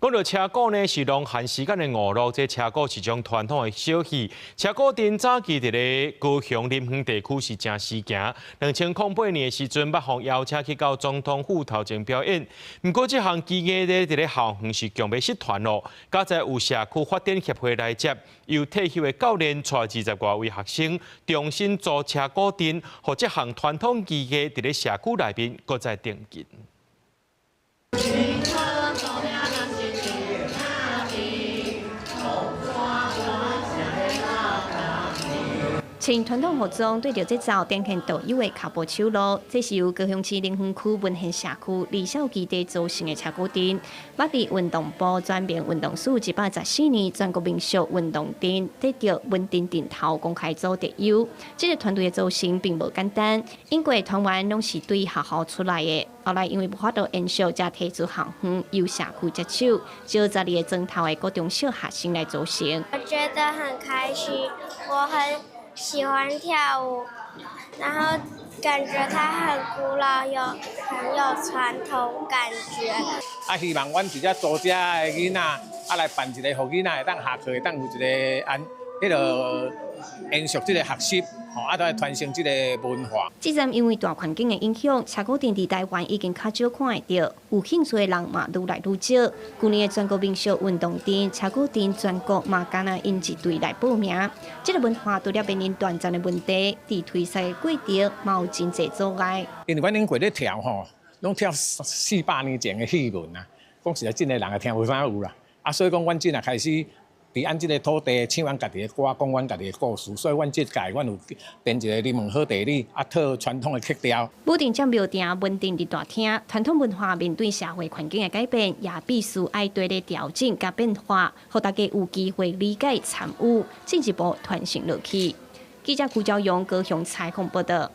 讲到车鼓呢，是农闲时间的娱乐。这车鼓是种传统的小戏。车鼓店早期伫咧高雄林园地区是正时行。2008年的时阵，捌互邀请去到总统府头前表演。不过这项技艺咧，伫咧校园是强要失传咯。加在有社区发展协会来接，由退休的教练带20多位学生重新做车鼓店，或这项传统技艺伫咧社区内面搁再定进。请传统服装对着这造展现独有的脚步手路，这是由高雄市林园区文贤社区李小基地组成的车鼓店，捌伫运动部转变运动署114年全国民俗运动店得到文鼎顶头公开组得优。这个团队的组成并无简单，因为团员拢是对学校出来的，后来因为无法度延续，才提出校园由社区接手，招12个庄头的各中小学生来组成。我觉得很开心，我很喜欢跳舞，然后感觉它很古老，很有传统感觉。希望阮伫遮组织的囡仔，来办一个，互囡仔会当下课，会当有一个延续这个学习，都来传承这个文化。即阵因为大环境的影响，车鼓店伫台湾已经较少看会到，有兴趣的人嘛愈来愈少。去年的全国民俗运动店、车鼓店全国嘛敢若因一队来报名。这个文化除了面临短暂的问题，伫推赛的过程嘛有真侪阻碍。因为阮恁过咧跳拢跳400年前的戏文啊，讲实在真个人也听无啥有啦。所以讲阮真也开始。伫按即个土地唱阮家己的歌，讲阮家己的故事，所以阮即届阮有编一个林门好地理，套传统的曲调。武定将庙埕稳定伫大厅，传统文化面对社会环境的改变，也必须爱对咧调整甲变化，互大家有机会理解参与，进一步传承落去。记者顾昭勇高雄采访报道。